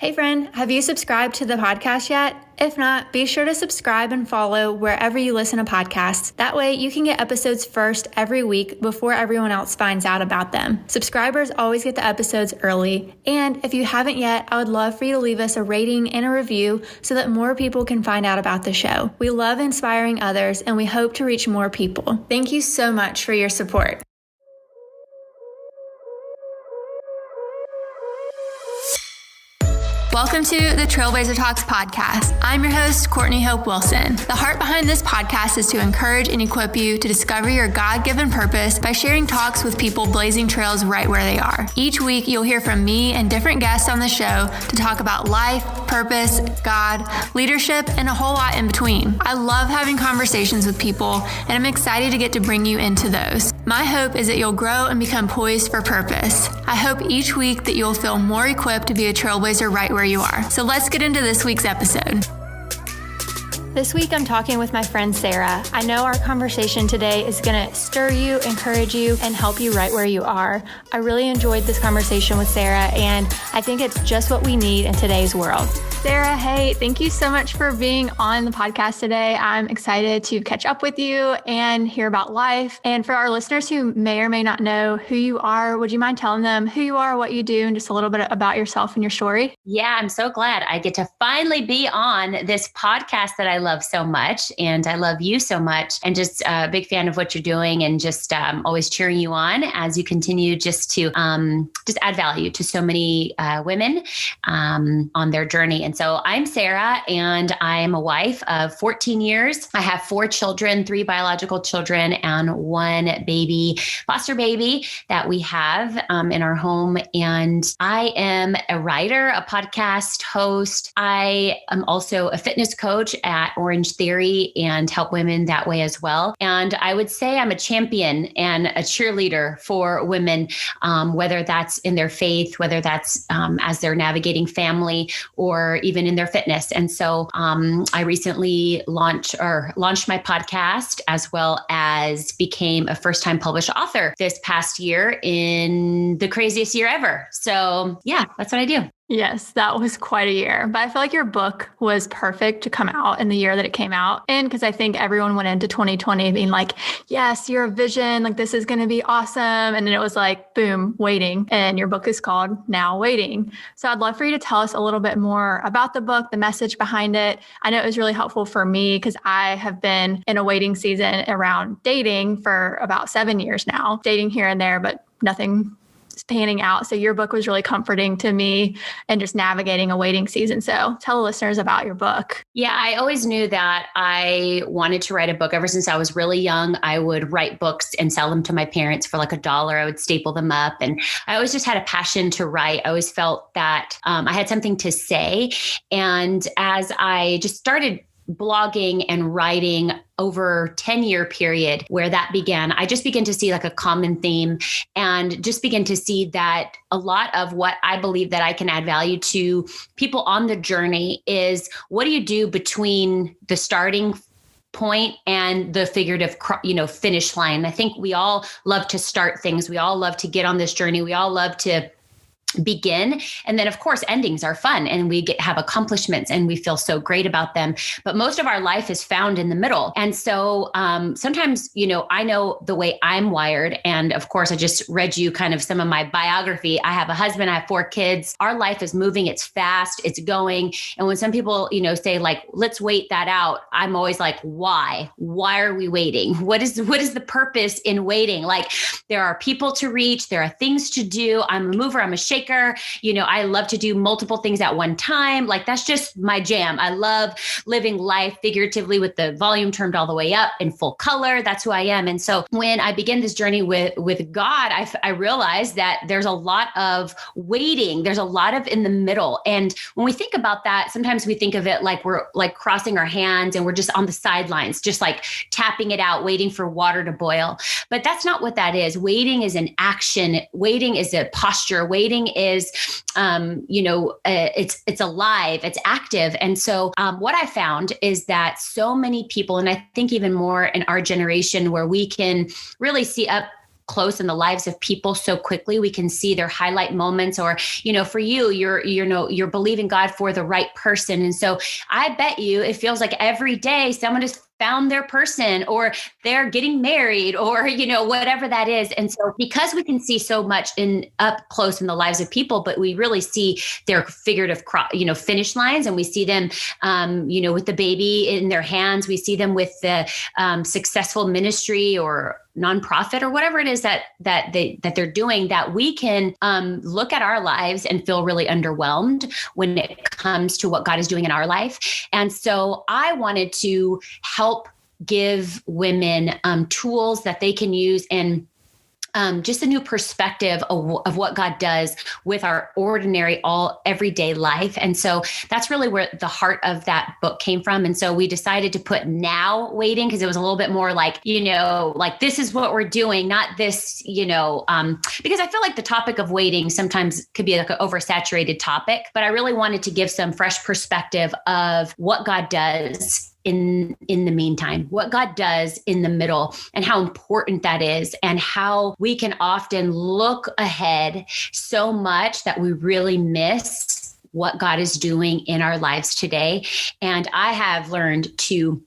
Hey friend, have you subscribed to the podcast yet? If not, be sure to subscribe and follow wherever you listen to podcasts. That way you can get episodes first every week before everyone else finds out about them. Subscribers always get the episodes early. And if you haven't yet, I would love for you to leave us a rating and a review so that more people can find out about the show. We love inspiring others and we hope to reach more people. Thank you so much for your support. Welcome to the Trailblazer Talks podcast. I'm your host, Courtney Hope Wilson. The heart behind this podcast is to encourage and equip you to discover your God-given purpose by sharing talks with people blazing trails right where they are. Each week, you'll hear from me and different guests on the show to talk about life, purpose, God, leadership, and a whole lot in between. I love having conversations with people, and I'm excited to get to bring you into those. My hope is that you'll grow and become poised for purpose. I hope each week that you'll feel more equipped to be a trailblazer right where you are. So let's get into this week's episode. This week, I'm talking with my friend, Sarah. I know our conversation today is going to stir you, encourage you, and help you right where you are. I really enjoyed this conversation with Sarah, and I think it's just what we need in today's world. Sarah, hey, thank you so much for being on the podcast today. I'm excited to catch up with you and hear about life. And for our listeners who may or may not know who you are, would you mind telling them who you are, what you do, and just a little bit about yourself and your story? Yeah, I'm so glad I get to finally be on this podcast that I love so much. And I love you so much, and just a big fan of what you're doing, and just always cheering you on as you continue just to just add value to so many women on their journey. And so I'm Sarah, and I'm a wife of 14 years. I have 4 children, 3 biological children, and 1 baby, foster baby that we have in our home. And I am a writer, a podcast host. I am also a fitness coach at Orange Theory and help women that way as well. And I would say I'm a champion and a cheerleader for women, whether that's in their faith, whether that's as they're navigating family, or even in their fitness. And so I recently launched my podcast, as well as became a first-time published author this past year, in the craziest year ever. So yeah, that's what I do. Yes, that was quite a year. But I feel like your book was perfect to come out in the year that it came out. And because I think everyone went into 2020 being like, yes, you're a vision, like this is going to be awesome. And then it was like, boom, waiting. And your book is called Now Waiting. So I'd love for you to tell us a little bit more about the book, the message behind it. I know it was really helpful for me because I have been in a waiting season around dating for about 7 years now, dating here and there, but nothing panning out. So your book was really comforting to me and just navigating a waiting season. So tell the listeners about your book. Yeah, I always knew that I wanted to write a book. Ever since I was really young, I would write books and sell them to my parents for like $1. I would staple them up. And I always just had a passion to write. I always felt that I had something to say. And as I just started blogging and writing over 10-year period where that began, I just began to see like a common theme, and just begin to see that a lot of what I believe that I can add value to people on the journey is, what do you do between the starting point and the figurative, finish line? I think we all love to start things. We all love to get on this journey. We all love to begin. And then of course, endings are fun, and we have accomplishments and we feel so great about them. But most of our life is found in the middle. And so sometimes, I know the way I'm wired. And of course, I just read you kind of some of my biography. I have a husband, I have 4 kids. Our life is moving. It's fast, it's going. And when some people, say like, let's wait that out, I'm always like, why are we waiting? What is the purpose in waiting? Like, there are people to reach, there are things to do. I'm a mover, I'm a shaker. I love to do multiple things at one time. Like, that's just my jam. I love living life figuratively with the volume turned all the way up in full color. That's who I am. And so when I began this journey with God, I realized that there's a lot of waiting. There's a lot of in the middle. And when we think about that, sometimes we think of it like we're like crossing our hands and we're just on the sidelines, just like tapping it out, waiting for water to boil. But that's not what that is. Waiting is an action. Waiting is a posture. Waiting is, it's alive, it's active. And so what I found is that so many people, and I think even more in our generation, where we can really see up close in the lives of people so quickly. We can see their highlight moments, or, for you, you're believing God for the right person. And so I bet you it feels like every day someone has found their person, or they're getting married, or, whatever that is. And so because we can see so much up close in the lives of people, but we really see their figurative, finish lines, and we see them, with the baby in their hands, we see them with the successful ministry or nonprofit or whatever it is that they're doing, that we can look at our lives and feel really underwhelmed when it comes to what God is doing in our life. And so I wanted to help give women tools that they can use, and just a new perspective of what God does with our ordinary, everyday life. And so that's really where the heart of that book came from. And so we decided to put now waiting, because it was a little bit more like, like this is what we're doing, not this, because I feel like the topic of waiting sometimes could be like an oversaturated topic, but I really wanted to give some fresh perspective of what God does in the meantime, what God does in the middle, and how important that is, and how we can often look ahead so much that we really miss what God is doing in our lives today. And I have learned to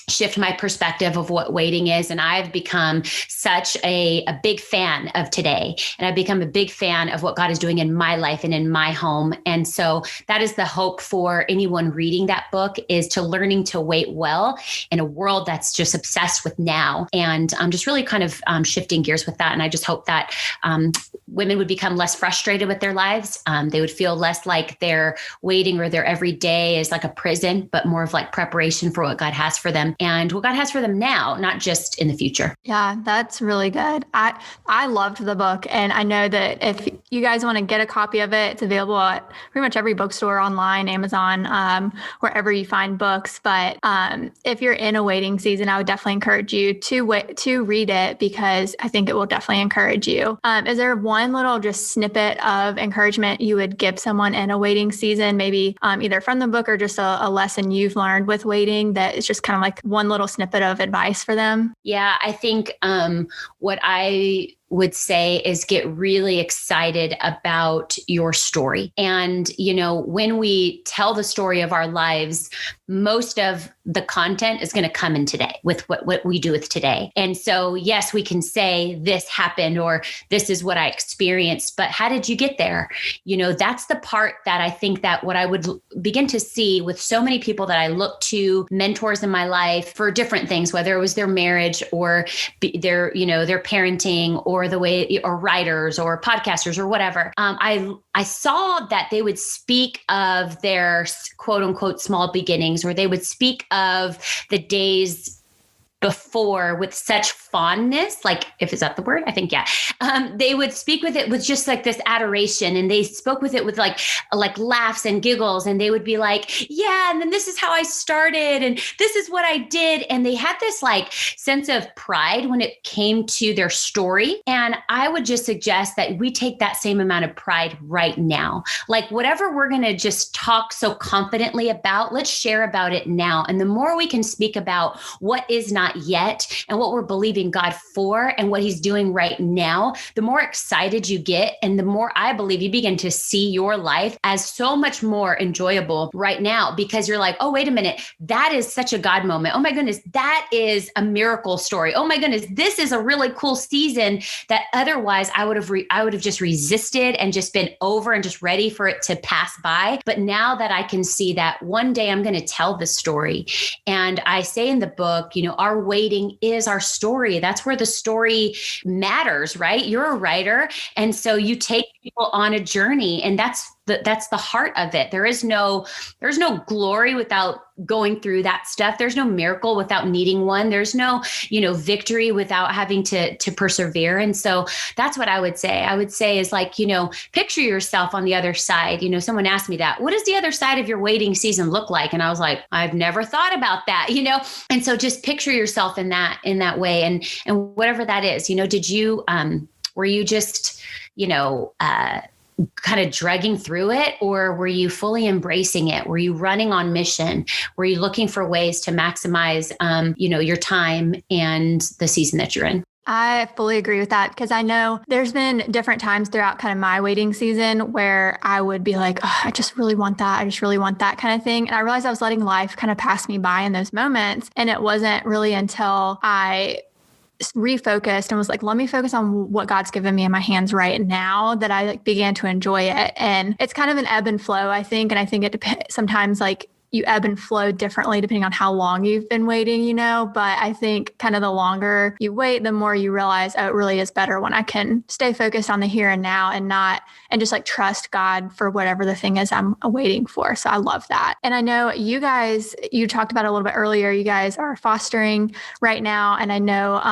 shift my perspective of what waiting is. And I've become such a big fan of today. And I've become a big fan of what God is doing in my life and in my home. And so that is the hope for anyone reading that book, is to learning to wait well in a world that's just obsessed with now. And I'm just really kind of shifting gears with that. And I just hope that women would become less frustrated with their lives. They would feel less like they're waiting, or their every day is like a prison, but more of like preparation for what God has for them, and what God has for them now, not just in the future. Yeah, that's really good. I loved the book. And I know that if you guys want to get a copy of it, it's available at pretty much every bookstore, online, Amazon, wherever you find books. But if you're in a waiting season, I would definitely encourage you to read it, because I think it will definitely encourage you. Is there one little just snippet of encouragement you would give someone in a waiting season, maybe either from the book or just a lesson you've learned with waiting, that is just kind of like one little snippet of advice for them? Yeah, I think what I would say is get really excited about your story. And, when we tell the story of our lives, most of the content is going to come in today with what we do with today. And so, yes, we can say this happened, or this is what I experienced, but how did you get there? That's the part that I think that what I would begin to see with so many people that I look to, mentors in my life for different things, whether it was their marriage or their parenting, or the way, or writers or podcasters or whatever. I saw that they would speak of their quote unquote small beginnings, or they would speak of the days before with such fondness, like, if is that the word? I think, yeah. They would speak with it with just like this adoration, and they spoke with it with like laughs and giggles, and they would be like, yeah, and then this is how I started, and this is what I did. And they had this like sense of pride when it came to their story. And I would just suggest that we take that same amount of pride right now. Like, whatever we're going to just talk so confidently about, let's share about it now. And the more we can speak about what is not yet, and what we're believing God for, and what he's doing right now, the more excited you get, and the more I believe you begin to see your life as so much more enjoyable right now, because you're like, oh, wait a minute, that is such a God moment. Oh my goodness, that is a miracle story. Oh my goodness, this is a really cool season that otherwise I would have just resisted and just been over and just ready for it to pass by. But now that I can see that one day I'm going to tell the story. And I say in the book, our waiting is our story. That's where the story matters, right? You're a writer. And so you take people on a journey, and that's the heart of it. There's no glory without going through that stuff. There's no miracle without needing one. There's no, victory without having to persevere. And so that's what I would say. I would say is like, picture yourself on the other side. Someone asked me that, what does the other side of your waiting season look like? And I was like, I've never thought about that, And so just picture yourself in that way. And whatever that is, did you, were you just, kind of dragging through it, or were you fully embracing it? Were you running on mission? Were you looking for ways to maximize, your time and the season that you're in? I fully agree with that because I know there's been different times throughout kind of my waiting season where I would be like, oh, I just really want that. I just really want that kind of thing. And I realized I was letting life kind of pass me by in those moments. And it wasn't really until I refocused and was like, let me focus on what God's given me in my hands right now that I began to enjoy it. And it's kind of an ebb and flow, I think. And I think it depends sometimes you ebb and flow differently depending on how long you've been waiting, but I think kind of the longer you wait, the more you realize, oh, it really is better when I can stay focused on the here and now and just trust God for whatever the thing is I'm waiting for. So I love that. And I know you talked about it a little bit earlier, you guys are fostering right now. And I know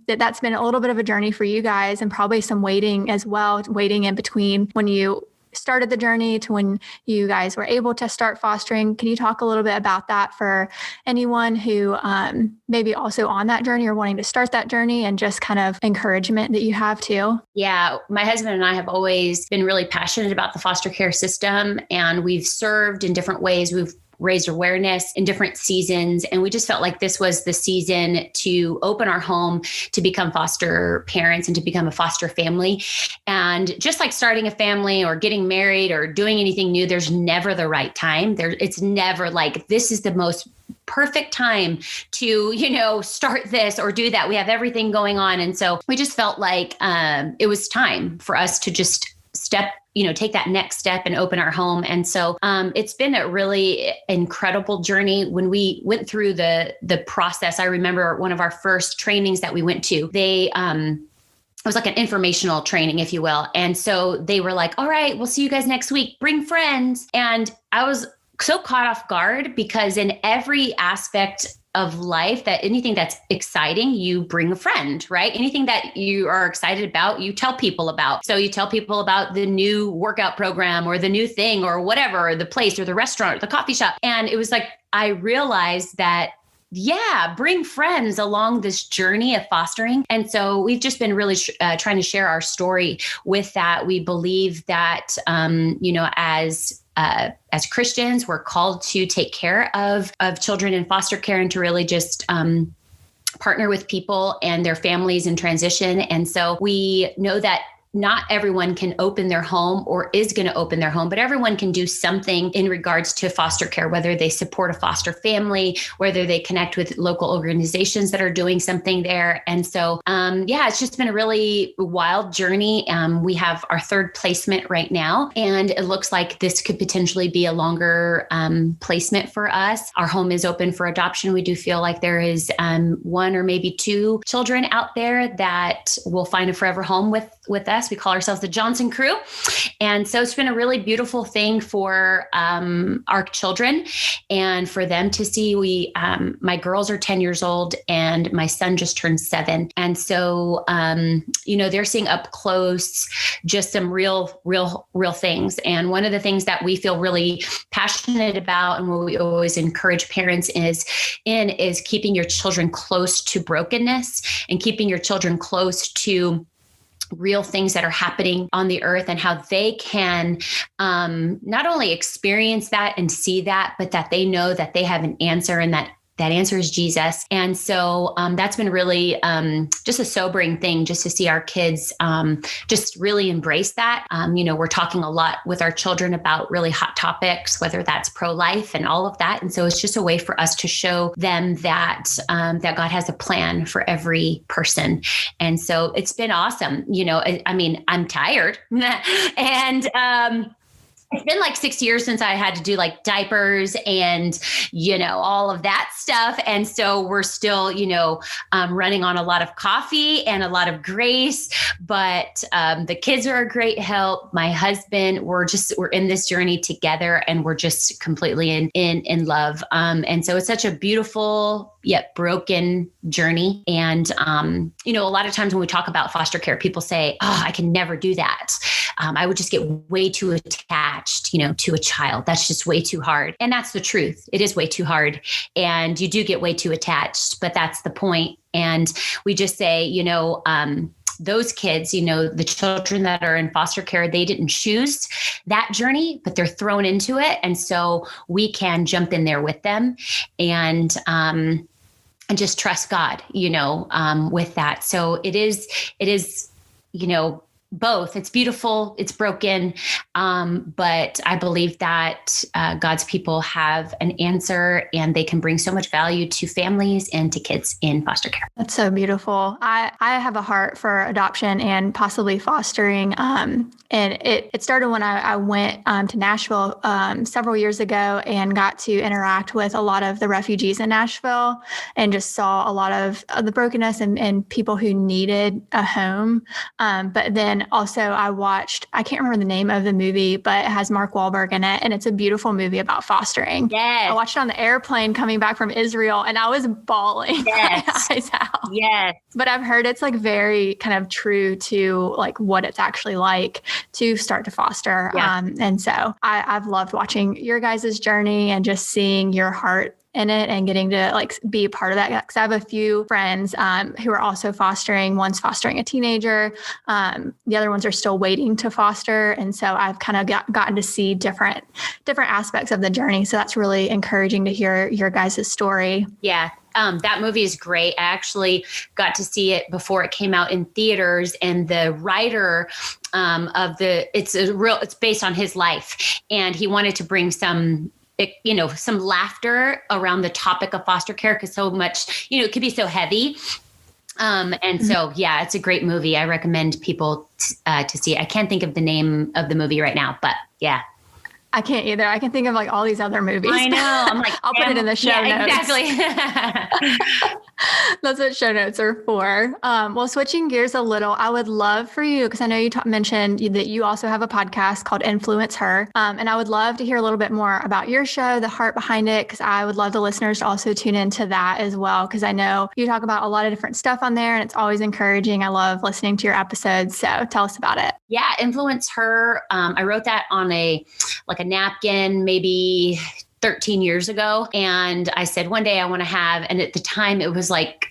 that's been a little bit of a journey for you guys and probably some waiting as well, waiting in between when you started the journey to when you guys were able to start fostering. Can you talk a little bit about that for anyone who maybe also on that journey or wanting to start that journey and just kind of encouragement that you have too? Yeah, my husband and I have always been really passionate about the foster care system, and we've served in different ways. We've raised awareness in different seasons. And we just felt like this was the season to open our home to become foster parents and to become a foster family. And just like starting a family or getting married or doing anything new, there's never the right time. It's never like, this is the most perfect time to, start this or do that. We have everything going on. And so we just felt like it was time for us to just take that next step and open our home. And so it's been a really incredible journey. When we went through the process, I remember one of our first trainings that we went to, it was like an informational training, if you will. And so they were like, all right, we'll see you guys next week. Bring friends. And I was so caught off guard because in every aspect of life, that anything that's exciting, you bring a friend, right? Anything that you are excited about, you tell people about. So you tell people about the new workout program or the new thing or whatever, or the place or the restaurant or the coffee shop. And it was like, I realized that bring friends along this journey of fostering. And so we've just been really trying to share our story with that. We believe that, as Christians, we're called to take care of children in foster care and to really just partner with people and their families in transition. And so we know that not everyone can open their home or is going to open their home, but everyone can do something in regards to foster care, whether they support a foster family, whether they connect with local organizations that are doing something there. And so, it's just been a really wild journey. We have our third placement right now, and it looks like this could potentially be a longer placement for us. Our home is open for adoption. We do feel like there is one or maybe two children out there that will find a forever home with us. We call ourselves the Johnson Crew. And so it's been a really beautiful thing for our children and for them to see. My girls are 10 years old and my son just turned 7. And so, they're seeing up close just some real things. And one of the things that we feel really passionate about and what we always encourage parents is keeping your children close to brokenness and keeping your children close to real things that are happening on the earth and how they can not only experience that and see that, but that they know that they have an answer and that answer is Jesus. And so that's been really just a sobering thing just to see our kids just really embrace that. We're talking a lot with our children about really hot topics, whether that's pro-life and all of that. And so it's just a way for us to show them that God has a plan for every person. And so it's been awesome. I'm tired and it's been like 6 years since I had to do like diapers and, all of that stuff. And so we're still, running on a lot of coffee and a lot of grace, but the kids are a great help. My husband, we're in this journey together and we're just completely in love. And so it's such a beautiful yet broken journey. And, a lot of times when we talk about foster care, people say, oh, I can never do that. I would just get way too attached, to a child. That's just way too hard. And that's the truth. It is way too hard. And you do get way too attached, but that's the point. And we just say, those kids, the children that are in foster care, they didn't choose that journey, but they're thrown into it. And so we can jump in there with them. And just trust God, with that. So it is, both. It's beautiful, it's broken. But I believe that God's people have an answer, and they can bring so much value to families and to kids in foster care. That's so beautiful. I have a heart for adoption and possibly fostering. And it started when I went to Nashville several years ago and got to interact with a lot of the refugees in Nashville and just saw a lot of the brokenness and people who needed a home. But then also I can't remember the name of the movie, but it has Mark Wahlberg in it. And it's a beautiful movie about fostering. Yes. I watched it on the airplane coming back from Israel, and I was bawling my eyes out. Yes. But I've heard it's like very kind of true to like what it's actually like to start to foster. Yeah. And so I've loved watching your guys' journey and just seeing your heart in it and getting to like be a part of that. Because I have a few friends who are also fostering. One's fostering a teenager. The other ones are still waiting to foster. And so I've kind of gotten to see different aspects of the journey. So that's really encouraging to hear your guys' story. Yeah. That movie is great. I actually got to see it before it came out in theaters, and the writer it's based on his life, and he wanted to bring some laughter around the topic of foster care, because so much, it could be so heavy. And so, yeah, it's a great movie. I recommend people to see it. I can't think of the name of the movie right now, but yeah. I can't either. I can think of like all these other movies. I know. I'm like, I'll put it in the show notes. Exactly. That's what show notes are for. Well, switching gears a little, I would love for you, because I know you mentioned that you also have a podcast called InfluenceHer. And I would love to hear a little bit more about your show, the heart behind it, because I would love the listeners to also tune into that as well, because I know you talk about a lot of different stuff on there, and it's always encouraging. I love listening to your episodes. So tell us about it. Yeah, InfluenceHer. I wrote that on a napkin, maybe 13 years ago. And I said, one day I want to have, and at the time it was like,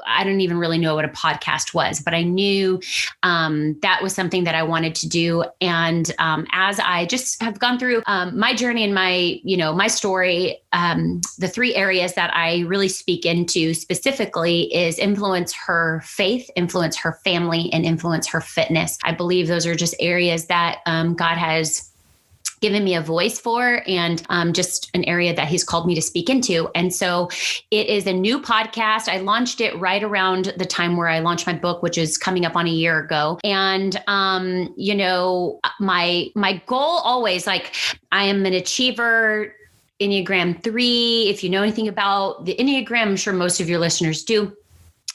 I didn't even really know what a podcast was, but I knew that was something that I wanted to do. And as I just have gone through my journey and my story, the three areas that I really speak into specifically is influence her faith, influence her family, and influence her fitness. I believe those are just areas that God has given me a voice for, and just an area that he's called me to speak into. And so it is a new podcast. I launched it right around the time where I launched my book, which is coming up on a year ago. And, my goal always, like, I am an achiever, Enneagram 3. If you know anything about the Enneagram, I'm sure most of your listeners do.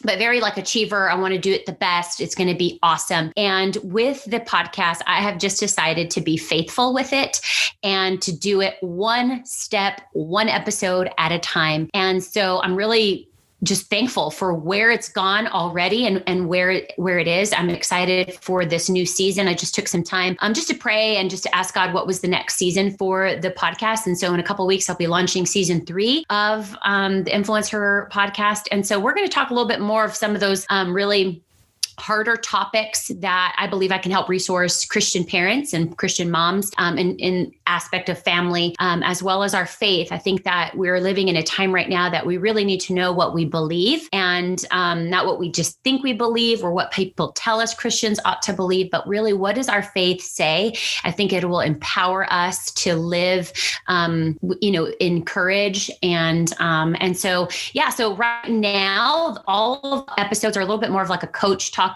But very like achiever. I want to do it the best. It's going to be awesome. And with the podcast, I have just decided to be faithful with it and to do it one step, one episode at a time. And so I'm really just thankful for where it's gone already and where it is. I'm excited for this new season. I just took some time just to pray and just to ask God what was the next season for the podcast. And so in a couple of weeks, I'll be launching season 3 of the InfluenceHer podcast. And so we're going to talk a little bit more of some of those really harder topics that I believe I can help resource Christian parents and Christian moms in aspect of family, as well as our faith. I think that we're living in a time right now that we really need to know what we believe, and not what we just think we believe or what people tell us Christians ought to believe, but really, what does our faith say? I think it will empower us to live, in courage. And so, yeah, so right now, all of the episodes are a little bit more of like a coach talking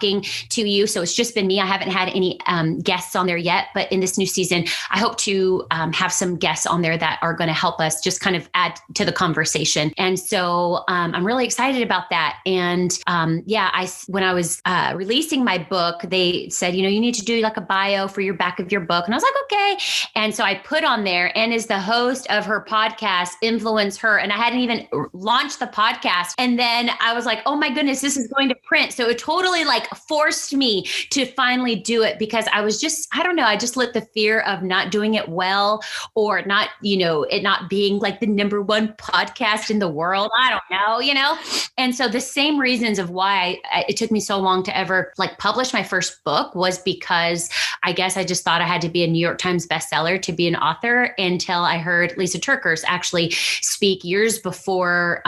to you. So it's just been me. I haven't had any guests on there yet, but in this new season, I hope to have some guests on there that are going to help us just kind of add to the conversation. And so I'm really excited about that. And when I was releasing my book, they said, you need to do like a bio for your back of your book. And I was like, okay. And so I put on there, and is the host of her podcast, InfluenceHer. And I hadn't even launched the podcast. And then I was like, oh my goodness, this is going to print. So it totally forced me to finally do it, because I was just, I don't know, I just let the fear of not doing it well, or not, it not being like the number one podcast in the world. I don't know. And so the same reasons of why it took me so long to ever publish my first book was because I guess I just thought I had to be a New York Times bestseller to be an author, until I heard Lisa Turkers actually speak years before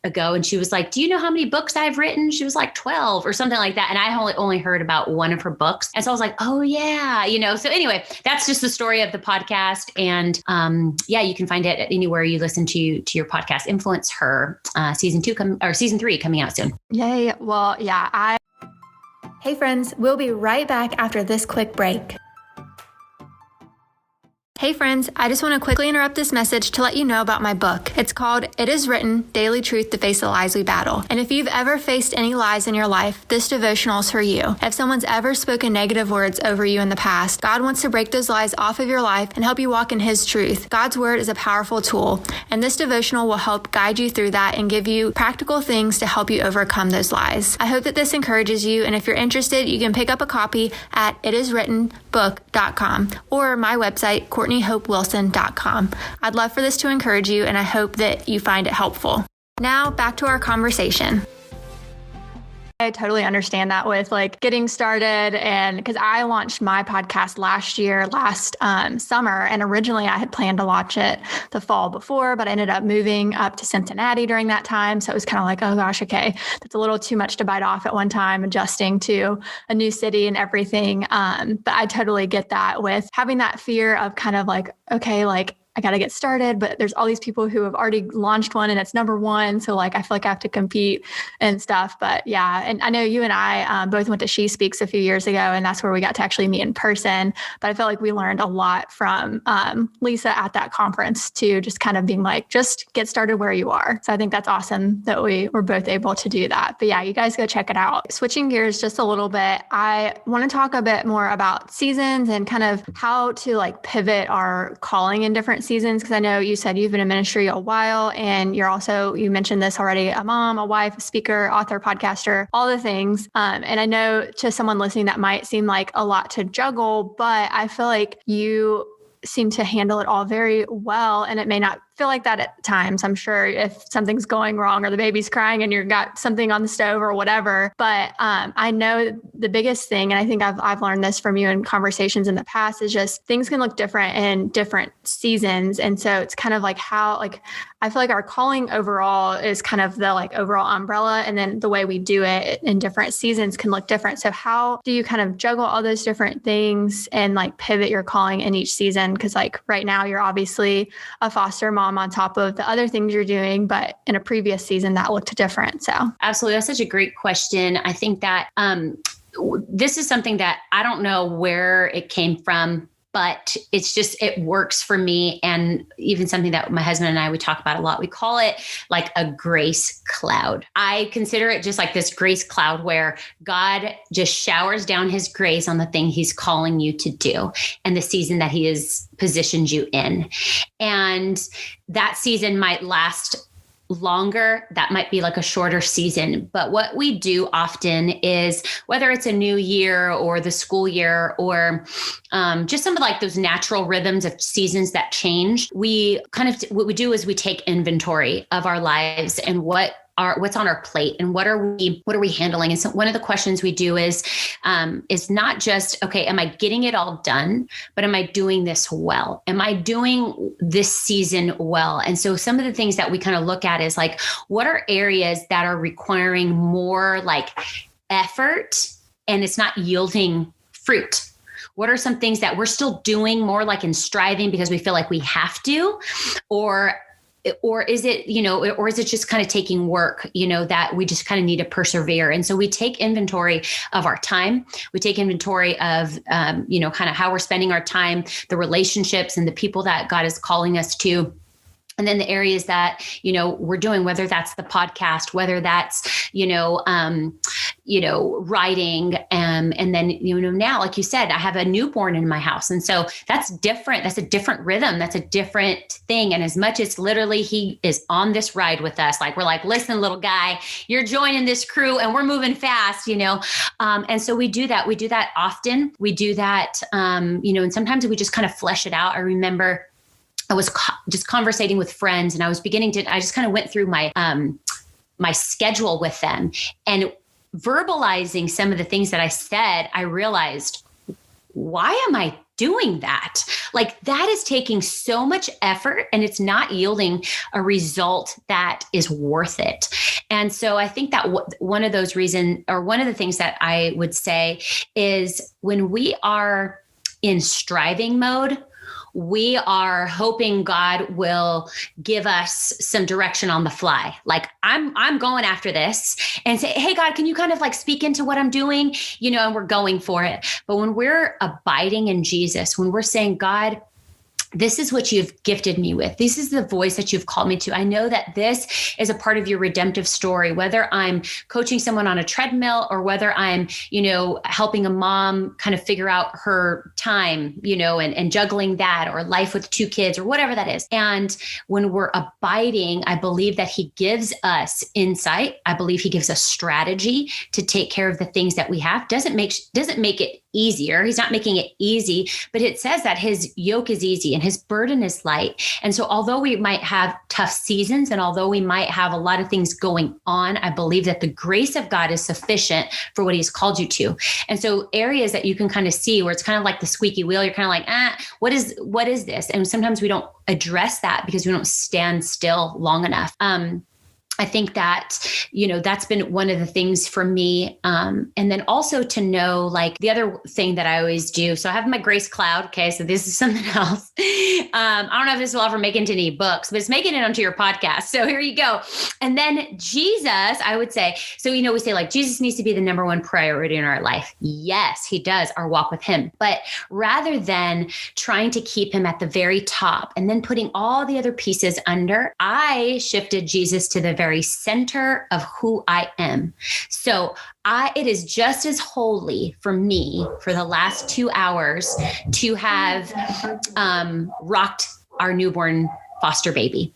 ago. And she was like, do you know how many books I've written? She was like 12 or something like that. And I only heard about one of her books. And so I was like, oh yeah, so anyway, that's just the story of the podcast. And you can find it anywhere you listen to your podcast. InfluenceHer, season 3 coming out soon. Yay. Well, yeah, Hey friends, we'll be right back after this quick break. Hey friends, I just want to quickly interrupt this message to let you know about my book. It's called It Is Written, Daily Truth to Face the Lies We Battle. And if you've ever faced any lies in your life, this devotional is for you. If someone's ever spoken negative words over you in the past, God wants to break those lies off of your life and help you walk in His truth. God's word is a powerful tool, and this devotional will help guide you through that and give you practical things to help you overcome those lies. I hope that this encourages you, and if you're interested, you can pick up a copy at itiswrittenbook.com or my website, CourtneyHopeWilson.com. I'd love for this to encourage you, and I hope that you find it helpful. Now, back to our conversation. I totally understand that with getting started, and because I launched my podcast last summer, and originally I had planned to launch it the fall before, but I ended up moving up to Cincinnati during that time. So it was kind of like, oh gosh, okay, that's a little too much to bite off at one time, adjusting to a new city and everything. But I totally get that with having that fear of kind of okay, I got to get started, but there's all these people who have already launched one and it's number one. So I feel like I have to compete and stuff. But yeah, and I know you and I both went to She Speaks a few years ago, and that's where we got to actually meet in person. But I felt like we learned a lot from Lisa at that conference too, just kind of being just get started where you are. So I think that's awesome that we were both able to do that. But yeah, you guys go check it out. Switching gears just a little bit, I want to talk a bit more about seasons and kind of how to pivot our calling in different seasons, because I know you said you've been in ministry a while, and you mentioned this already, a mom, a wife, a speaker, author, podcaster, all the things. And I know to someone listening that might seem like a lot to juggle, but I feel like you seem to handle it all very well, and it may not feel like that at times. I'm sure if something's going wrong or the baby's crying and you've got something on the stove or whatever. But I know the biggest thing, and I think I've learned this from you in conversations in the past, is just things can look different in different seasons. And so it's kind of how I feel like our calling overall is kind of the overall umbrella, and then the way we do it in different seasons can look different. So how do you kind of juggle all those different things and pivot your calling in each season? Because right now you're obviously a foster mom on top of the other things you're doing, but in a previous season that looked different. So absolutely. That's such a great question. I think that this is something that I don't know where it came from, but it works for me. And even something that my husband and I, we talk about a lot. We call it a grace cloud. I consider it just this grace cloud where God just showers down His grace on the thing He's calling you to do and the season that He has positioned you in. And that season might last longer. That might be a shorter season. But what we do often is, whether it's a new year or the school year or just some of those natural rhythms of seasons that change, what we do is we take inventory of our lives and what's on our plate and what are we handling? And so one of the questions we do is not just, okay, am I getting it all done, but am I doing this well? Am I doing this season well? And so some of the things that we kind of look at is what are areas that are requiring more effort and it's not yielding fruit? What are some things that we're still doing more in striving because we feel like we have to, or is it, or is it just kind of taking work, that we just kind of need to persevere? And so we take inventory of our time. We take inventory of, kind of how we're spending our time, the relationships and the people that God is calling us to. And then the areas that, we're doing, whether that's the podcast, whether that's, writing. And then, now, like you said, I have a newborn in my house. And so that's different. That's a different rhythm. That's a different thing. And as much as literally he is on this ride with us, we're listen, little guy, you're joining this crew and we're moving fast, and so we do that. We do that often. We do that, and sometimes we just kind of flesh it out. I remember I was just conversating with friends, and I just kind of went through my schedule with them, and verbalizing some of the things that I said, I realized, why am I doing that. Like that is taking so much effort and it's not yielding a result that is worth it. And so I think that one of those reasons, or one of the things that I would say is when we are in striving mode, we are hoping God will give us some direction on the fly. Like I'm going after this and say, hey, God, can you kind of like speak into what I'm doing? And we're going for it. But when we're abiding in Jesus, when we're saying, God, this is what you've gifted me with. This is the voice that you've called me to. I know that this is a part of your redemptive story, whether I'm coaching someone on a treadmill or whether I'm, helping a mom kind of figure out her time, and juggling that, or life with 2 kids or whatever that is. And when we're abiding, I believe that he gives us insight. I believe he gives us strategy to take care of the things that we have. Doesn't make it easier. He's not making it easy, but it says that his yoke is easy and his burden is light. And so although we might have tough seasons and although we might have a lot of things going on, I believe that the grace of God is sufficient for what he's called you to. And so areas that you can kind of see where it's kind of like the squeaky wheel, you're kind of like, what is this? And sometimes we don't address that because we don't stand still long enough. I think that, that's been one of the things for me. And then also to know, like the other thing that I always do. So I have my grace cloud. Okay. So this is something else. I don't know if this will ever make it into any books, but it's making it onto your podcast. So here you go. And then Jesus, I would say, so, we say like Jesus needs to be the number one priority in our life. Yes, he does, our walk with him. But rather than trying to keep him at the very top and then putting all the other pieces under, I shifted Jesus to the very center of who I am. So it is just as holy for me for the last 2 hours to have rocked our newborn foster baby.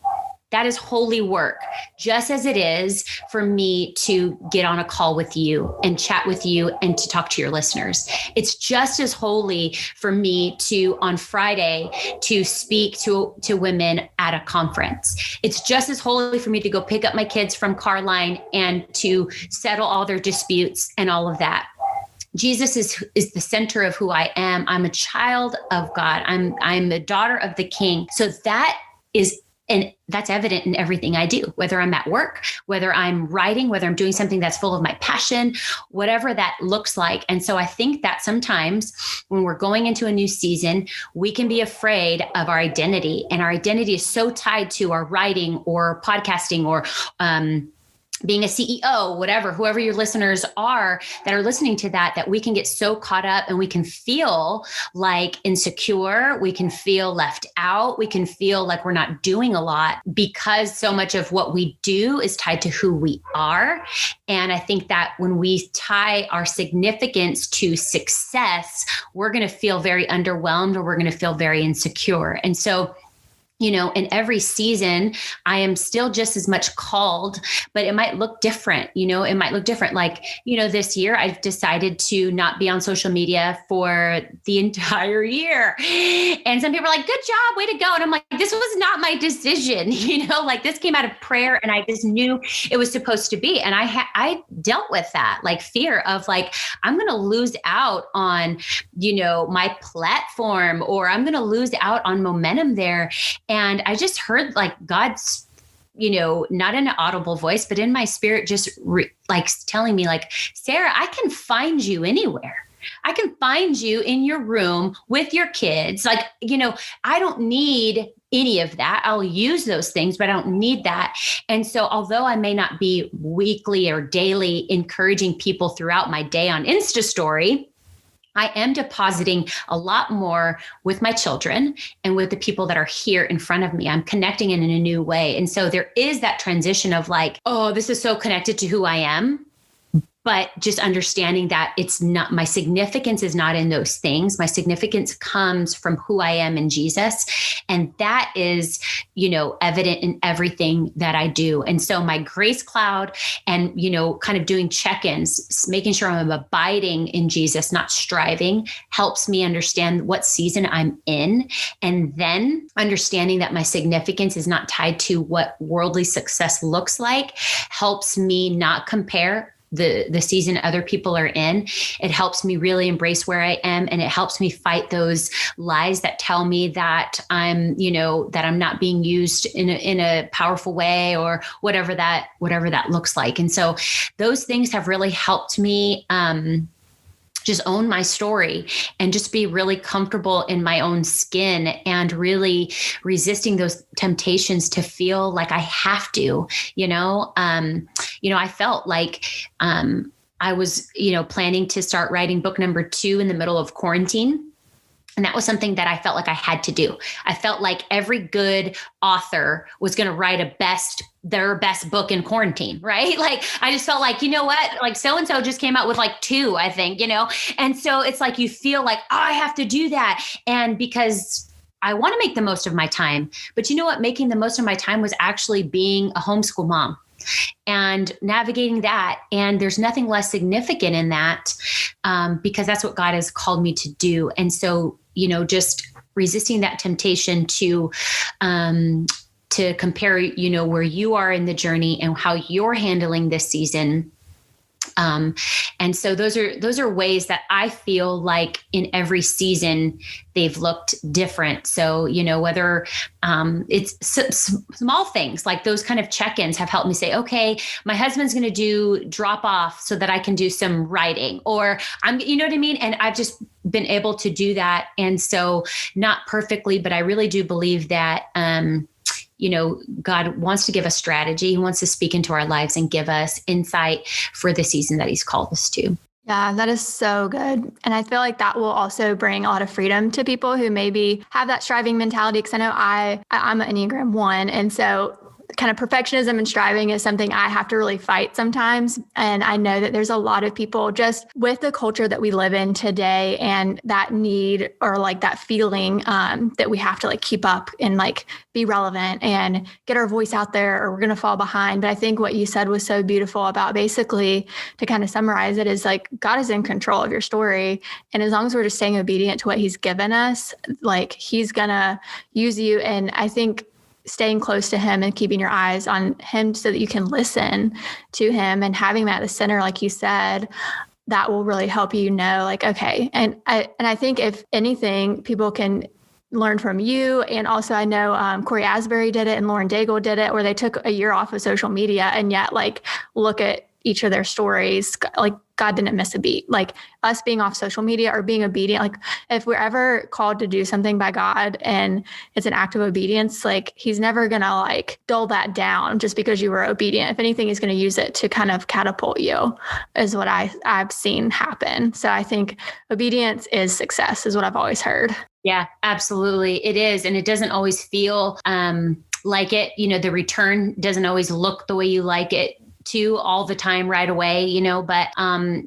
That is holy work, just as it is for me to get on a call with you and chat with you and to talk to your listeners. It's just as holy for me to, on Friday, to speak to women at a conference. It's just as holy for me to go pick up my kids from car line and to settle all their disputes and all of that. Jesus is the center of who I am. I'm a child of God. I'm the daughter of the King. So that's evident in everything I do, whether I'm at work, whether I'm writing, whether I'm doing something that's full of my passion, whatever that looks like. And so I think that sometimes when we're going into a new season, we can be afraid of our identity, and our identity is so tied to our writing or podcasting or, being a CEO, whatever, whoever your listeners are that are listening to that we can get so caught up and we can feel like insecure. We can feel left out. We can feel like we're not doing a lot because so much of what we do is tied to who we are. And I think that when we tie our significance to success, we're going to feel very underwhelmed or we're going to feel very insecure. And so in every season, I am still just as much called, but it might look different. It might look different. Like, this year I've decided to not be on social media for the entire year. And some people are like, good job, way to go. And I'm like, this was not my decision. Like this came out of prayer and I just knew it was supposed to be. And I dealt with that, like fear of like, I'm going to lose out on, my platform, or I'm going to lose out on momentum there. And I just heard like God's, not in an audible voice, but in my spirit, just telling me like, Sarah, I can find you anywhere. I can find you in your room with your kids. Like, I don't need any of that. I'll use those things, but I don't need that. And so although I may not be weekly or daily encouraging people throughout my day on Insta story, I am depositing a lot more with my children and with the people that are here in front of me. I'm connecting in a new way. And so there is that transition of like, oh, this is so connected to who I am. But just understanding that it's not, my significance is not in those things. My significance comes from who I am in Jesus. And that is, evident in everything that I do. And so my grace cloud and, kind of doing check-ins, making sure I'm abiding in Jesus, not striving, helps me understand what season I'm in. And then understanding that my significance is not tied to what worldly success looks like, helps me not compare the season other people are in. It helps me really embrace where I am. And it helps me fight those lies that tell me that that I'm not being used in a powerful way, or whatever that looks like. And so those things have really helped me, just own my story and just be really comfortable in my own skin, and really resisting those temptations to feel like I have to, I felt like, I was, planning to start writing book number 2 in the middle of quarantine. And that was something that I felt like I had to do. I felt like every good author was going to write their best book in quarantine, right? Like, I just felt like, you know what, like so-and-so just came out with like 2, I think, And so it's like, you feel like, oh, I have to do that. And because I want to make the most of my time, but you know what, making the most of my time was actually being a homeschool mom and navigating that. And there's nothing less significant in that, because that's what God has called me to do. And so, just resisting that temptation to compare, where you are in the journey and how you're handling this season. And so those are ways that I feel like in every season they've looked different. So, whether it's small things like those kind of check-ins have helped me say, okay, my husband's going to do drop off so that I can do some writing, or you know what I mean? And I've just been able to do that. And so not perfectly, but I really do believe that, God wants to give us strategy. He wants to speak into our lives and give us insight for the season that he's called us to. Yeah, that is so good. And I feel like that will also bring a lot of freedom to people who maybe have that striving mentality. Because I know I'm an Enneagram 1. And so kind of perfectionism and striving is something I have to really fight sometimes. And I know that there's a lot of people just with the culture that we live in today, and that need, or like that feeling that we have to like keep up and like be relevant and get our voice out there, or we're going to fall behind. But I think what you said was so beautiful about, basically, to kind of summarize it, is like, God is in control of your story. And as long as we're just staying obedient to what he's given us, like, he's going to use you. And I think staying close to him and keeping your eyes on him so that you can listen to him, and having that at the center, like you said, that will really help you know, like, okay. And I think if anything, people can learn from you. And also I know Corey Asbury did it and Lauren Daigle did it, where they took a year off of social media, and yet like look at each of their stories, like God didn't miss a beat. Like us being off social media or being obedient, like if we're ever called to do something by God and it's an act of obedience, like he's never going to like dull that down just because you were obedient. If anything, he's going to use it to kind of catapult you, is what I've seen happen. So I think obedience is success, is what I've always heard. Yeah, absolutely. It is. And it doesn't always feel like it, the return doesn't always look the way you like it to all the time right away, but I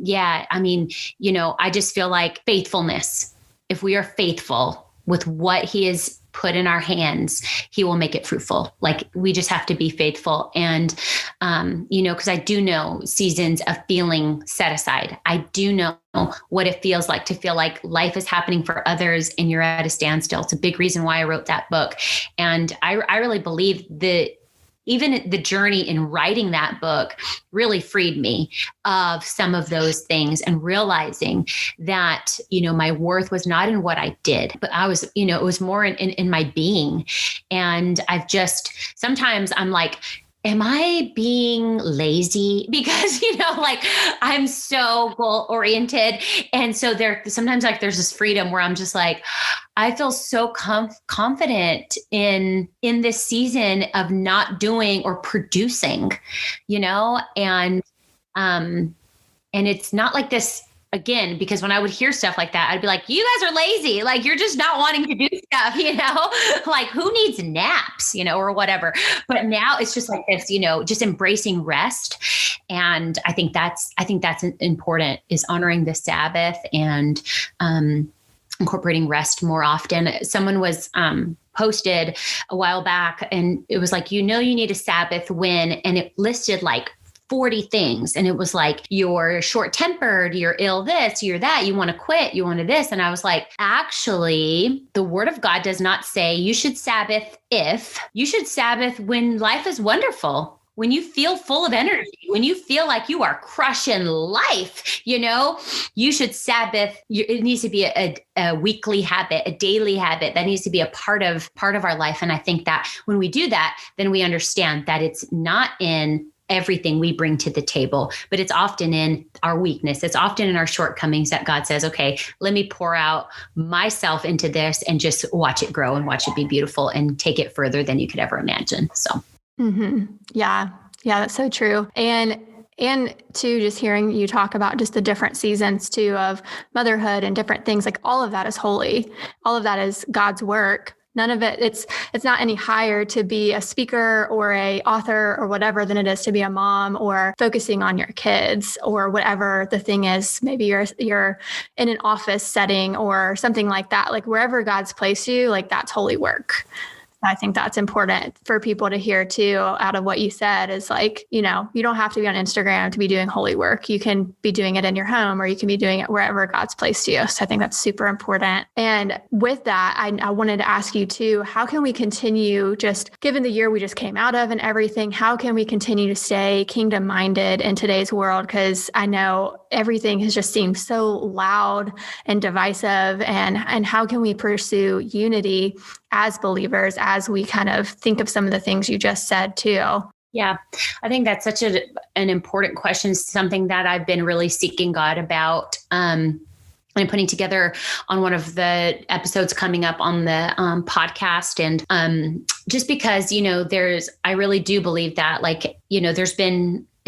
just feel like faithfulness, if we are faithful with what he has put in our hands, he will make it fruitful. Like, we just have to be faithful. And, because I do know seasons of feeling set aside. I do know what it feels like to feel like life is happening for others and you're at a standstill. It's a big reason why I wrote that book. And I really believe that even the journey in writing that book really freed me of some of those things, and realizing that, my worth was not in what I did, but I was, it was more in my being. And sometimes I'm like, am I being lazy? Because, I'm so goal oriented. And so sometimes there's this freedom where I'm just like, I feel so confident in this season of not doing or producing, and it's not like this. Again, because when I would hear stuff like that, I'd be like, you guys are lazy. Like, you're just not wanting to do stuff, like who needs naps, or whatever. But now it's just like this, just embracing rest. And I think that's important, is honoring the Sabbath and incorporating rest more often. Someone was posted a while back, and it was like, you need a Sabbath when, and it listed like 40 things. And it was like, you're short tempered, you're ill this, you're that, you want to quit, you want to this. And I was like, actually, the word of God does not say you should Sabbath you should Sabbath when life is wonderful, when you feel full of energy, when you feel like you are crushing life, you should Sabbath. It needs to be a weekly habit, a daily habit that needs to be a part of our life. And I think that when we do that, then we understand that it's not in everything we bring to the table, but it's often in our weakness. It's often in our shortcomings that God says, okay, let me pour out myself into this and just watch it grow and watch it be beautiful and take it further than you could ever imagine. So. Yeah, that's so true. And too, just hearing you talk about just the different seasons too of motherhood and different things, like all of that is holy. All of that is God's work. None of it, it's not any higher to be a speaker or a author or whatever than it is to be a mom or focusing on your kids or whatever the thing is. Maybe you're in an office setting or something like that. Like wherever God's placed you, like that's holy work. I think that's important for people to hear too, out of what you said is like, you don't have to be on Instagram to be doing holy work. You can be doing it in your home or you can be doing it wherever God's placed you. So I think that's super important. And with that, I wanted to ask you too, how can we continue, just given the year we just came out of and everything, how can we continue to stay kingdom minded in today's world? Because I know everything has just seemed so loud and divisive. And how can we pursue unity as believers, as we kind of think of some of the things you just said too? Yeah, I think that's such an important question, something that I've been really seeking God about. And putting together on one of the episodes coming up on the podcast. And just because, I really do believe that it's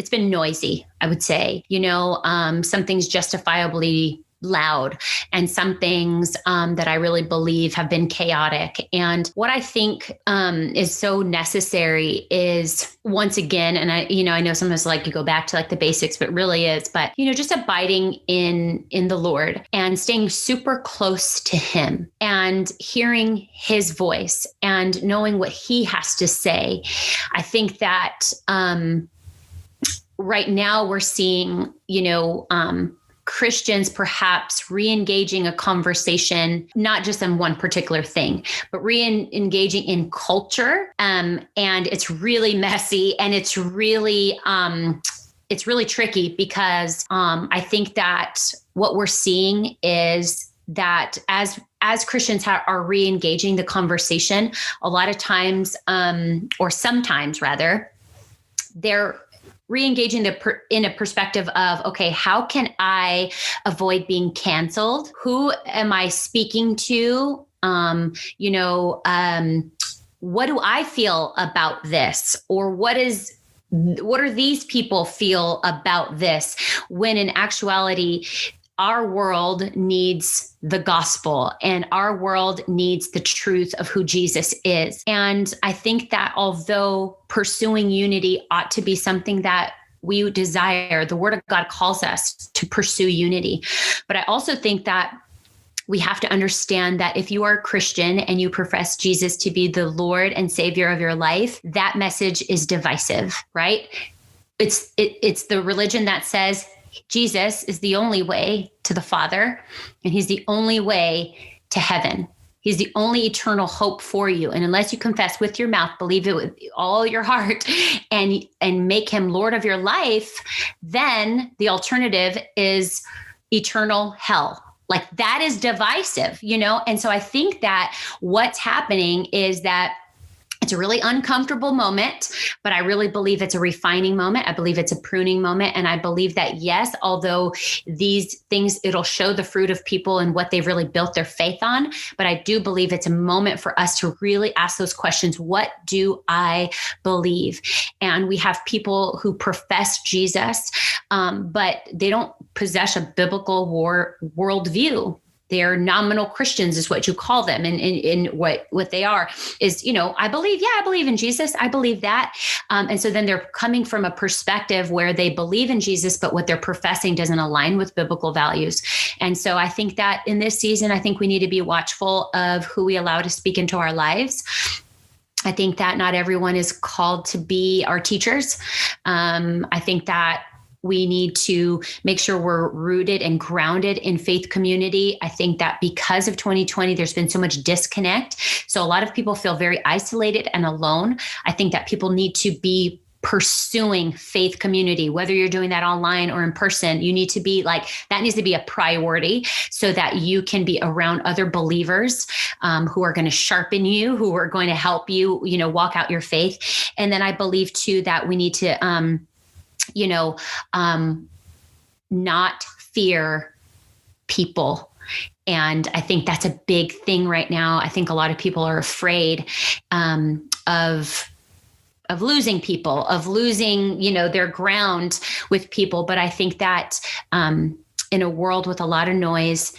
been noisy, I would say, some things justifiably loud and some things that I really believe have been chaotic. And what I think is so necessary is, once again, and I know sometimes like you go back to like the basics, but really is, but just abiding in the Lord and staying super close to him and hearing his voice and knowing what he has to say. I think that right now we're seeing, Christians perhaps re-engaging a conversation, not just on one particular thing, but re-engaging in culture. And it's really messy and it's really tricky because I think that what we're seeing is that as Christians are re-engaging the conversation, a lot of times, or sometimes rather, they're re-engaging in a perspective of, okay, how can I avoid being canceled? Who am I speaking to? What do I feel about this? Or what do these people feel about this? When in actuality, our world needs the gospel and our world needs the truth of who Jesus is. And I think that although pursuing unity ought to be something that we desire, the Word of God calls us to pursue unity. But I also think that we have to understand that if you are a Christian and you profess Jesus to be the Lord and Savior of your life, that message is divisive, right? It's the religion that says Jesus is the only way to the Father, and he's the only way to heaven. He's the only eternal hope for you. And unless you confess with your mouth, believe it with all your heart, and make him Lord of your life, then the alternative is eternal hell. Like that is divisive, And so I think that what's happening is that it's a really uncomfortable moment, but I really believe it's a refining moment. I believe it's a pruning moment. And I believe that, yes, although these things, it'll show the fruit of people and what they've really built their faith on. But I do believe it's a moment for us to really ask those questions. What do I believe? And we have people who profess Jesus, but they don't possess a biblical worldview. They're nominal Christians is what you call them. And what they are is, I believe in Jesus. I believe that. And so then they're coming from a perspective where they believe in Jesus, but what they're professing doesn't align with biblical values. And so I think that in this season, I think we need to be watchful of who we allow to speak into our lives. I think that not everyone is called to be our teachers. I think that we need to make sure we're rooted and grounded in faith community. I think that because of 2020, there's been so much disconnect. So a lot of people feel very isolated and alone. I think that people need to be pursuing faith community, whether you're doing that online or in person. You need to be like, that needs to be a priority so that you can be around other believers who are going to sharpen you, who are going to help you, walk out your faith. And then I believe too, that we need to, not fear people. And I think that's a big thing right now. I think a lot of people are afraid of losing people, of losing, their ground with people. But I think that in a world with a lot of noise,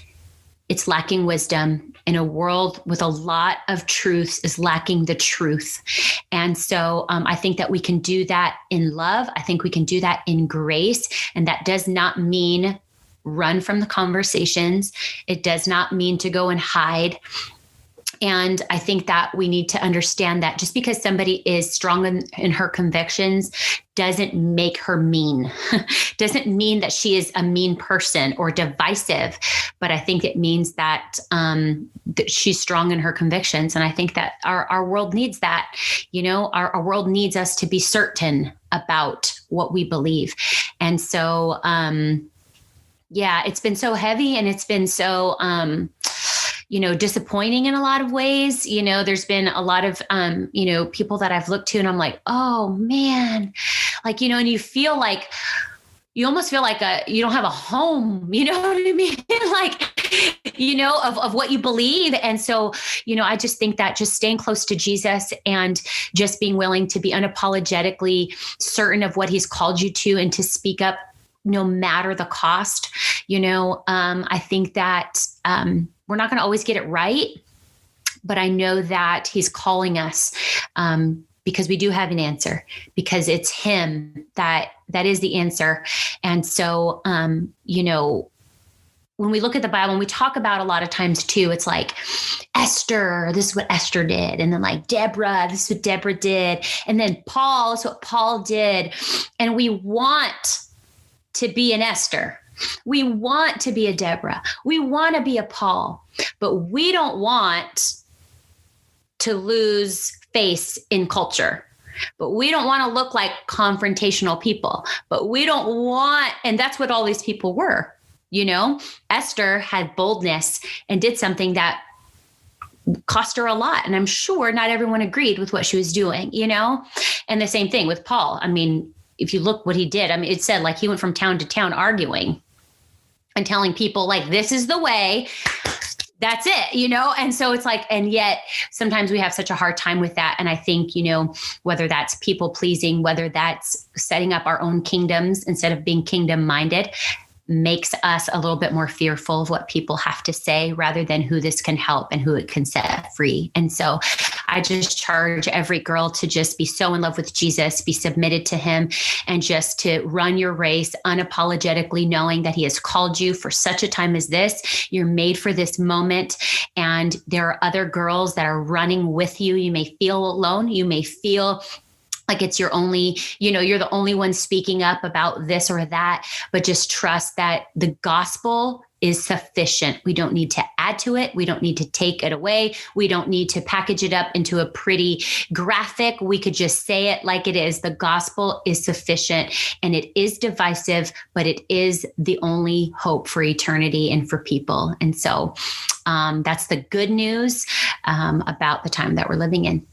it's lacking wisdom. In a world with a lot of truths is lacking the truth. And so I think that we can do that in love. I think we can do that in grace. And that does not mean run from the conversations. It does not mean to go and hide. And I think that we need to understand that just because somebody is strong in her convictions doesn't make her mean, doesn't mean that she is a mean person or divisive. But I think it means that, that she's strong in her convictions. And I think that our world needs that. Our world needs us to be certain about what we believe. And so, it's been so heavy and it's been so, disappointing in a lot of ways. There's been a lot of, people that I've looked to and I'm like, oh man, and you feel like, you almost feel like you don't have a home, you know what I mean? Of what you believe. And so, I just think that just staying close to Jesus and just being willing to be unapologetically certain of what he's called you to and to speak up no matter the cost, I think that, we're not going to always get it right, but I know that he's calling us because we do have an answer, because it's him that is the answer. And so, when we look at the Bible and we talk about a lot of times too, it's like Esther, this is what Esther did. And then like Deborah, this is what Deborah did. And then Paul, this is what Paul did. And we want to be an Esther. We want to be a Deborah. We want to be a Paul, but we don't want to lose face in culture. But we don't want to look like confrontational people. But we don't want, and that's what all these people were. Esther had boldness and did something that cost her a lot. And I'm sure not everyone agreed with what she was doing, And the same thing with Paul. I mean, if you look what he did, it said like he went from town to town arguing and telling people like, this is the way, that's it, And so it's like, and yet sometimes we have such a hard time with that. And I think, whether that's people pleasing, whether that's setting up our own kingdoms instead of being kingdom minded, makes us a little bit more fearful of what people have to say rather than who this can help and who it can set free. And so I just charge every girl to just be so in love with Jesus, be submitted to him, and just to run your race unapologetically, knowing that he has called you for such a time as this. You're made for this moment. And there are other girls that are running with you. You may feel alone. You may feel like it's your only, you're the only one speaking up about this or that, but just trust that the gospel is sufficient. We don't need to add to it. We don't need to take it away. We don't need to package it up into a pretty graphic. We could just say it like it is. The gospel is sufficient, and it is divisive, but it is the only hope for eternity and for people. And so that's the good news about the time that we're living in.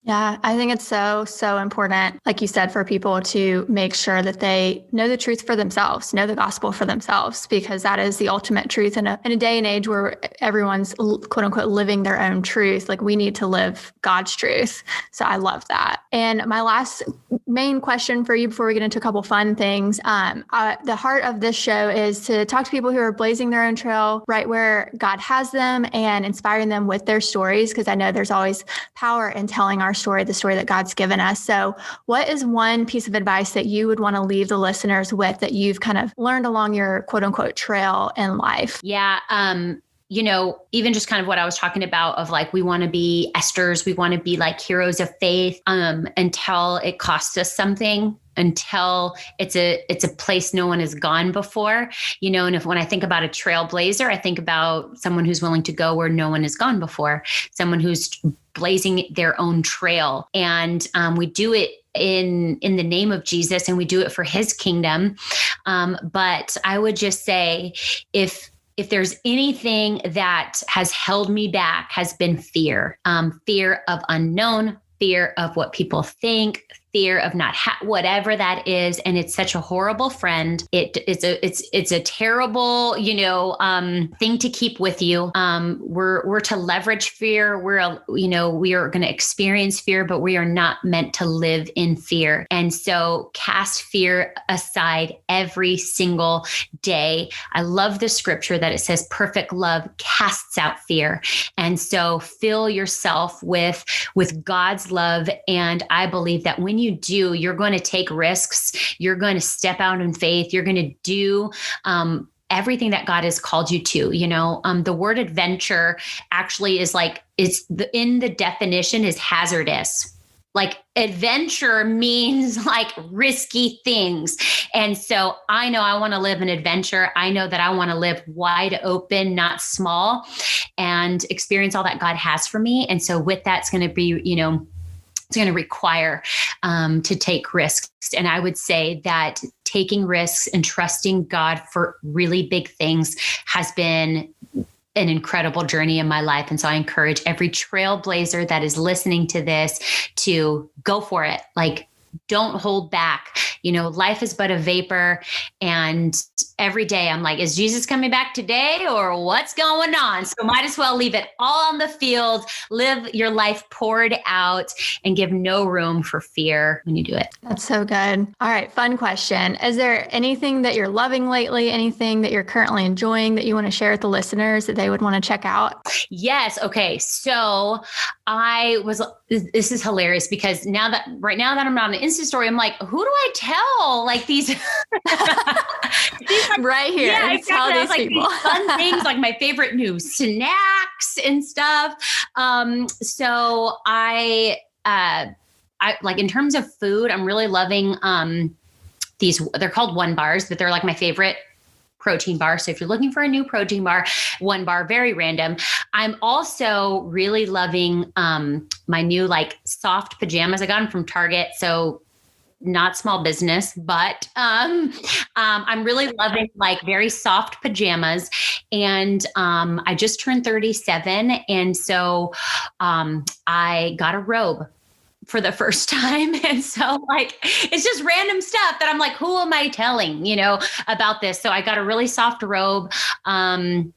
Yeah, I think it's so, so important, like you said, for people to make sure that they know the truth for themselves, know the gospel for themselves, because that is the ultimate truth in a day and age where everyone's quote unquote living their own truth. Like we need to live God's truth. So I love that. And my last main question for you before we get into a couple fun things, the heart of this show is to talk to people who are blazing their own trail right where God has them and inspiring them with their stories, because I know there's always power in telling our story, the story that God's given us. So what is one piece of advice that you would want to leave the listeners with that you've kind of learned along your quote unquote trail in life? Yeah. Even just kind of what I was talking about of like, we want to be Esthers, we want to be like heroes of faith until it costs us something. until it's a place no one has gone before, and when I think about a trailblazer, I think about someone who's willing to go where no one has gone before, someone who's blazing their own trail. And we do it in the name of Jesus, and we do it for his kingdom. But I would just say, if there's anything that has held me back, has been fear, fear of unknown, fear of what people think, fear of not whatever that is. And it's such a horrible friend. It's a terrible, thing to keep with you. We're to leverage fear. We are going to experience fear, but we are not meant to live in fear. And so cast fear aside every single day. I love the scripture that it says perfect love casts out fear. And so fill yourself with God's love. And I believe that when you do, you're going to take risks. You're going to step out in faith. You're going to do everything that God has called you to. The word adventure actually is in the definition is hazardous. Like adventure means like risky things. And so I know I want to live an adventure. I know that I want to live wide open, not small, and experience all that God has for me. And so with that, it's going to be, it's going to require to take risks. And I would say that taking risks and trusting God for really big things has been an incredible journey in my life. And so I encourage every trailblazer that is listening to this to go for it. Like, don't hold back. Life is but a vapor. And every day I'm like, is Jesus coming back today or what's going on? So might as well leave it all on the field, live your life poured out, and give no room for fear when you do it. That's so good. All right. Fun question. Is there anything that you're loving lately? Anything that you're currently enjoying that you want to share with the listeners that they would want to check out? Yes. Okay. So this is hilarious because right now that I'm on an Insta story, I'm like, who do I tell? Like these, right here. Yeah, exactly. Tell these people. These fun things, like my favorite new snacks and stuff. So I like in terms of food, I'm really loving these. They're called One Bars, but they're like my favorite protein bar. So if you're looking for a new protein bar, One Bar, very random. I'm also really loving my new like soft pajamas. I got them from Target. So not small business, but I'm really loving like very soft pajamas. And I just turned 37. And so I got a robe for the first time. And so like, it's just random stuff that I'm like, who am I telling, about this? So I got a really soft robe and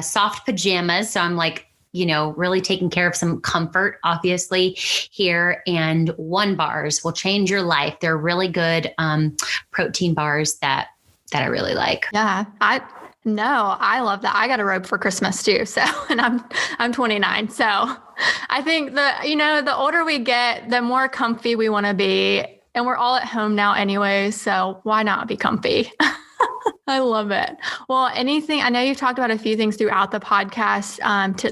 soft pajamas. So I'm like, really taking care of some comfort, obviously here. And One Bars will change your life. They're really good protein bars that I really like. Yeah. I love that. I got a robe for Christmas too. So, and I'm 29. So I think the older we get, the more comfy we want to be, and we're all at home now anyway. So why not be comfy? I love it. Well, I know you've talked about a few things throughout the podcast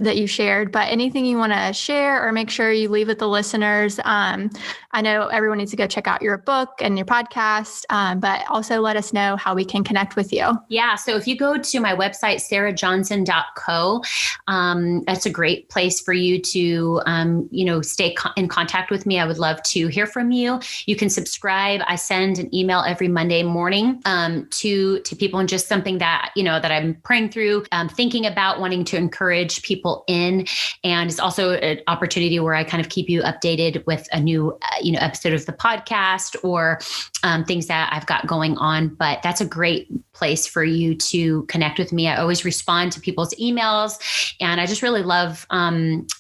that you shared, but anything you want to share or make sure you leave with the listeners? I know everyone needs to go check out your book and your podcast, but also let us know how we can connect with you. Yeah. So if you go to my website, sarahjohnson.co, that's a great place for you to, stay in contact with me. I would love to hear from you. You can subscribe. I send an email every Monday morning to people, and just something that, that I'm praying through, thinking about, wanting to encourage people in. And it's also an opportunity where I kind of keep you updated with a new, episode of the podcast or things that I've got going on. But that's a great place for you to connect with me. I always respond to people's emails. And I just really love,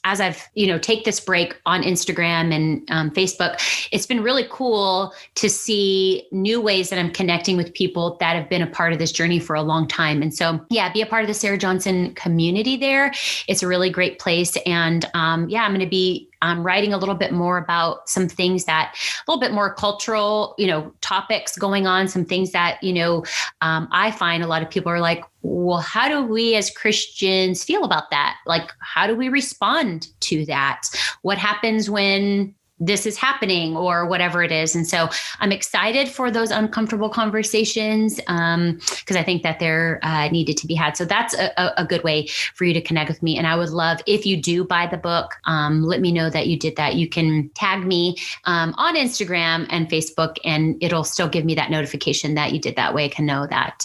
as I've, take this break on Instagram and Facebook, it's been really cool to see new ways that I'm connecting with people that have been a part of this journey for a long time. And so, yeah, be a part of the Sarah Johnson community there. It's a really great place. And I'm going to be writing a little bit more about some things that a little bit more cultural, topics going on, some things that, I find a lot of people are like, well, how do we as Christians feel about that? Like, how do we respond to that? What happens when this is happening or whatever it is. And so I'm excited for those uncomfortable conversations because I think that they're needed to be had. So that's a good way for you to connect with me. And I would love if you do buy the book, let me know that you did that. You can tag me on Instagram and Facebook, and it'll still give me that notification that you did. That way I can know that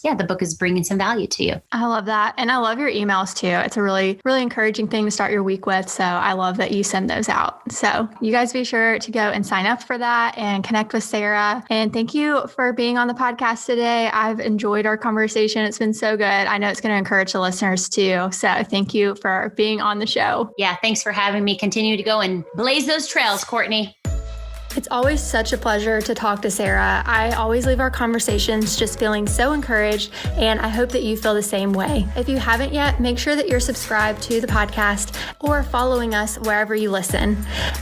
the book is bringing some value to you. I love that. And I love your emails too. It's a really, really encouraging thing to start your week with. So I love that you send those out. So you guys be sure to go and sign up for that and connect with Sarah. And thank you for being on the podcast today. I've enjoyed our conversation. It's been so good. I know it's going to encourage the listeners too. So thank you for being on the show. Yeah. Thanks for having me. Continue to go and blaze those trails, Courtney. It's always such a pleasure to talk to Sarah. I always leave our conversations just feeling so encouraged, and I hope that you feel the same way. If you haven't yet, make sure that you're subscribed to the podcast or following us wherever you listen.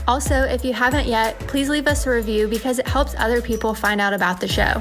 Also, if you haven't yet, please leave us a review because it helps other people find out about the show.